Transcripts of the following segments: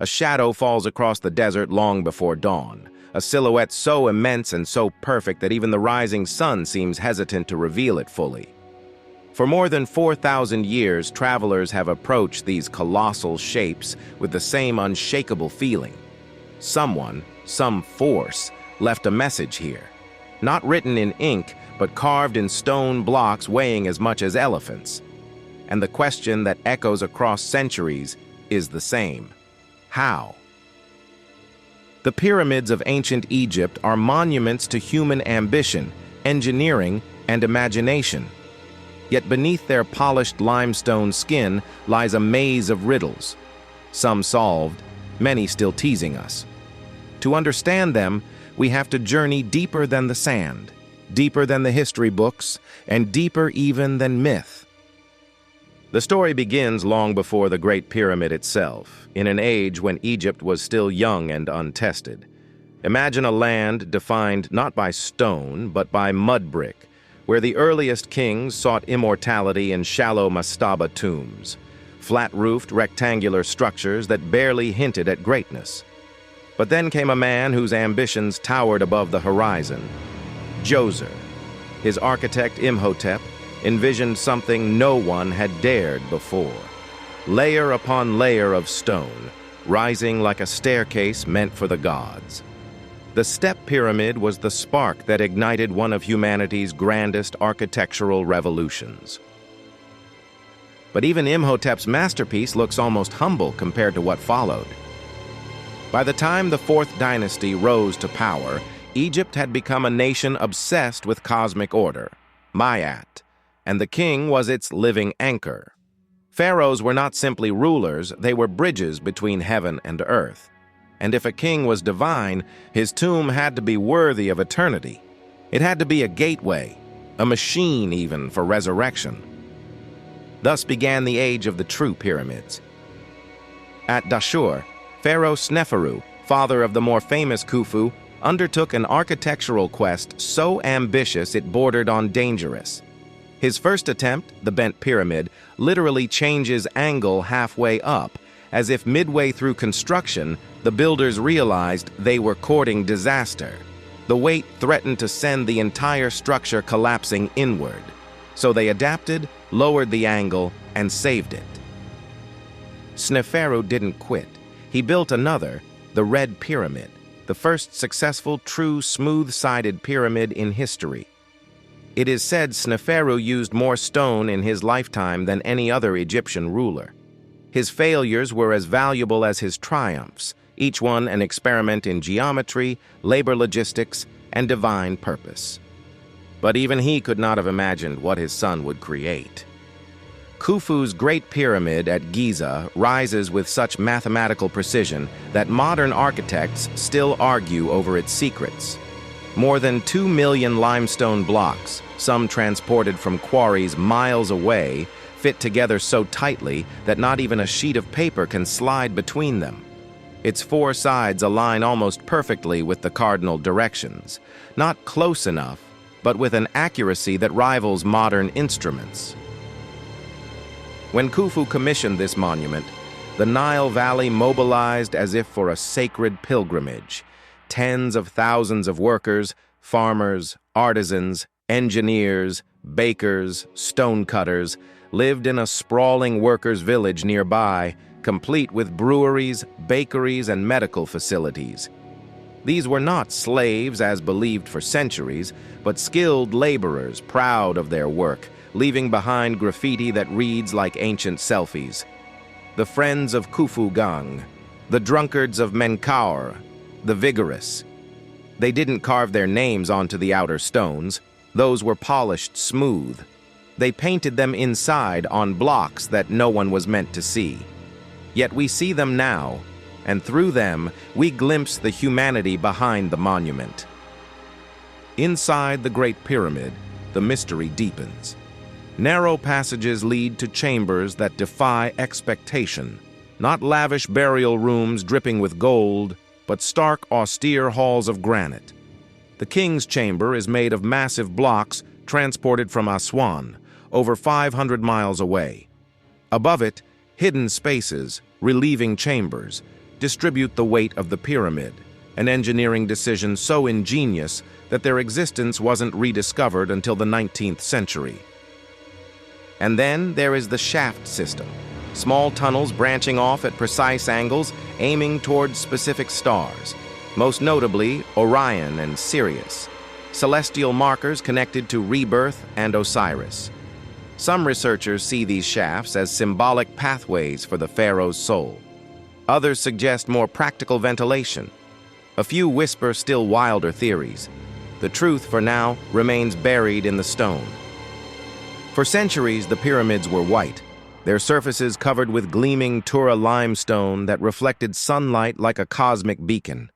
A shadow falls across the desert long before dawn, a silhouette so immense and so perfect that even the rising sun seems hesitant to reveal it fully. For more than 4,000 years, travelers have approached these colossal shapes with the same unshakable feeling. Someone, some force, left a message here. Not written in ink, but carved in stone blocks weighing as much as elephants. And the question that echoes across centuries is the same. How? The pyramids of ancient Egypt are monuments to human ambition, engineering, and imagination. Yet beneath their polished limestone skin lies a maze of riddles, some solved, many still teasing us. To understand them, we have to journey deeper than the sand, deeper than the history books, and deeper even than myth. The story begins long before the Great Pyramid itself, in an age when Egypt was still young and untested. Imagine a land defined not by stone, but by mud brick, where the earliest kings sought immortality in shallow mastaba tombs, flat-roofed rectangular structures that barely hinted at greatness. But then came a man whose ambitions towered above the horizon, Djoser. His architect Imhotep envisioned something no one had dared before. Layer upon layer of stone, rising like a staircase meant for the gods. The Step Pyramid was the spark that ignited one of humanity's grandest architectural revolutions. But even Imhotep's masterpiece looks almost humble compared to what followed. By the time the Fourth Dynasty rose to power, Egypt had become a nation obsessed with cosmic order, Mayat, and the king was its living anchor. Pharaohs were not simply rulers, they were bridges between heaven and earth. And if a king was divine, his tomb had to be worthy of eternity. It had to be a gateway, a machine even for resurrection. Thus began the age of the true pyramids. At Dashur, Pharaoh Sneferu, father of the more famous Khufu, undertook an architectural quest so ambitious it bordered on dangerous. His first attempt, the bent pyramid, literally changes angle halfway up, as if midway through construction, the builders realized they were courting disaster. The weight threatened to send the entire structure collapsing inward. So they adapted, lowered the angle, and saved it. Sneferu didn't quit. He built another, the Red Pyramid, the first successful true smooth-sided pyramid in history. It is said Sneferu used more stone in his lifetime than any other Egyptian ruler. His failures were as valuable as his triumphs, each one an experiment in geometry, labor logistics, and divine purpose. But even he could not have imagined what his son would create. Khufu's Great Pyramid at Giza rises with such mathematical precision that modern architects still argue over its secrets. More than 2 million limestone blocks, some transported from quarries miles away, fit together so tightly that not even a sheet of paper can slide between them. Its four sides align almost perfectly with the cardinal directions, not close enough, but with an accuracy that rivals modern instruments. When Khufu commissioned this monument, the Nile Valley mobilized as if for a sacred pilgrimage. Tens of thousands of workers, farmers, artisans, engineers, bakers, stonecutters lived in a sprawling workers' village nearby, complete with breweries, bakeries, and medical facilities. These were not slaves as believed for centuries, but skilled laborers proud of their work, leaving behind graffiti that reads like ancient selfies. The friends of Khufu Gang, the drunkards of Menkaure, the vigorous. They didn't carve their names onto the outer stones. Those were polished smooth. They painted them inside on blocks that no one was meant to see. Yet we see them now, and through them we glimpse the humanity behind the monument. Inside the Great Pyramid, the mystery deepens. Narrow passages lead to chambers that defy expectation. Not lavish burial rooms dripping with gold, but stark, austere halls of granite. The king's chamber is made of massive blocks transported from Aswan, over 500 miles away. Above it, hidden spaces, relieving chambers, distribute the weight of the pyramid, an engineering decision so ingenious that their existence wasn't rediscovered until the 19th century. And then there is the shaft system, small tunnels branching off at precise angles, aiming towards specific stars, most notably Orion and Sirius, celestial markers connected to Rebirth and Osiris. Some researchers see these shafts as symbolic pathways for the pharaoh's soul. Others suggest more practical ventilation. A few whisper still wilder theories. The truth, for now, remains buried in the stone. For centuries, the pyramids were white, their surfaces covered with gleaming Tura limestone that reflected sunlight like a cosmic beacon.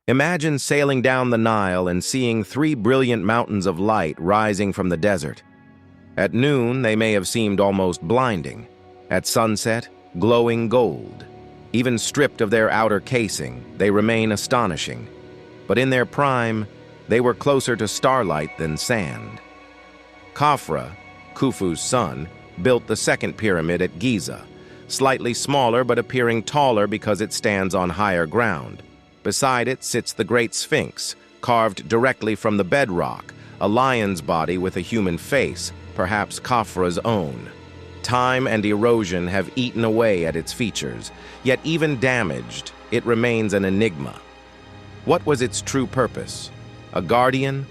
Imagine sailing down the Nile and seeing 3 brilliant mountains of light rising from the desert. At noon, they may have seemed almost blinding. At sunset, glowing gold. Even stripped of their outer casing, they remain astonishing. But in their prime, they were closer to starlight than sand. Khafra, Khufu's son, built the second pyramid at Giza, slightly smaller but appearing taller because it stands on higher ground. Beside it sits the Great Sphinx, carved directly from the bedrock, a lion's body with a human face, perhaps Khafra's own. Time and erosion have eaten away at its features, yet even damaged, it remains an enigma. What was its true purpose? A guardian?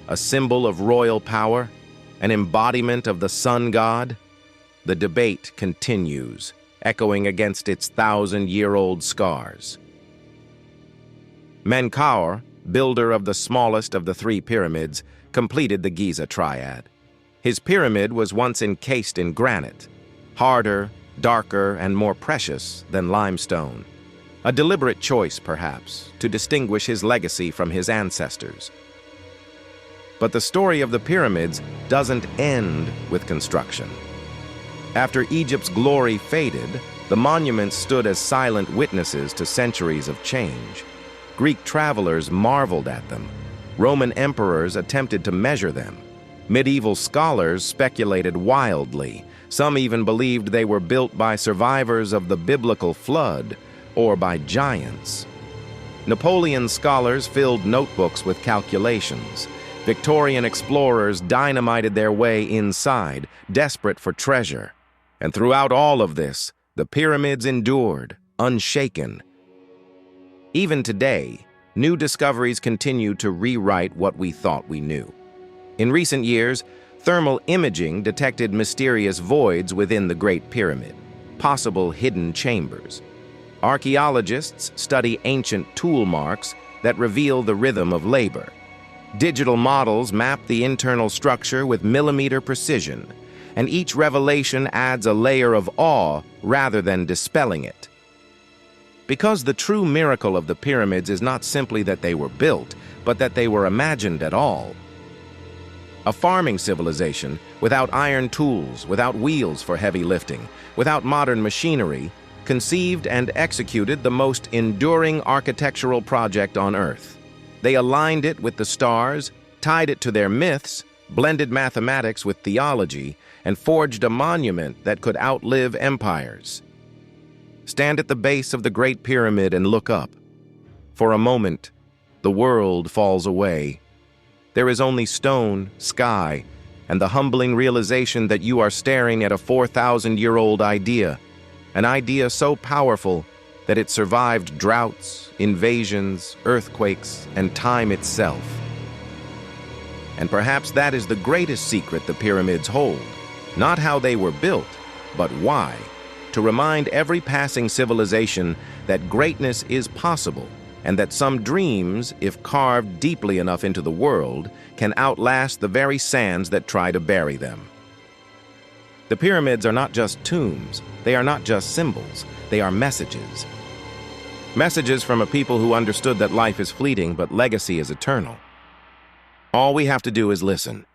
A symbol of royal power? An embodiment of the sun god? The debate continues, echoing against its 1,000-year-old scars. Menkaure, builder of the smallest of the 3 pyramids, completed the Giza triad. His pyramid was once encased in granite, harder, darker, and more precious than limestone. A deliberate choice, perhaps, to distinguish his legacy from his ancestors. But the story of the pyramids doesn't end with construction. After Egypt's glory faded, the monuments stood as silent witnesses to centuries of change. Greek travelers marveled at them. Roman emperors attempted to measure them. Medieval scholars speculated wildly. Some even believed they were built by survivors of the biblical flood or by giants. Napoleon scholars filled notebooks with calculations. Victorian explorers dynamited their way inside, desperate for treasure. And throughout all of this, the pyramids endured, unshaken. Even today, new discoveries continue to rewrite what we thought we knew. In recent years, thermal imaging detected mysterious voids within the Great Pyramid, possible hidden chambers. Archaeologists study ancient tool marks that reveal the rhythm of labor. Digital models map the internal structure with millimeter precision, and each revelation adds a layer of awe rather than dispelling it. Because the true miracle of the pyramids is not simply that they were built, but that they were imagined at all. A farming civilization, without iron tools, without wheels for heavy lifting, without modern machinery, conceived and executed the most enduring architectural project on Earth. They aligned it with the stars, tied it to their myths, blended mathematics with theology, and forged a monument that could outlive empires. Stand at the base of the Great Pyramid and look up. For a moment, the world falls away. There is only stone, sky, and the humbling realization that you are staring at a 4,000-year-old idea, an idea so powerful that it survived droughts, invasions, earthquakes, and time itself. And perhaps that is the greatest secret the pyramids hold, not how they were built, but why, to remind every passing civilization that greatness is possible, and that some dreams, if carved deeply enough into the world, can outlast the very sands that try to bury them. The pyramids are not just tombs, they are not just symbols, they are messages. Messages from a people who understood that life is fleeting but legacy is eternal. All we have to do is listen.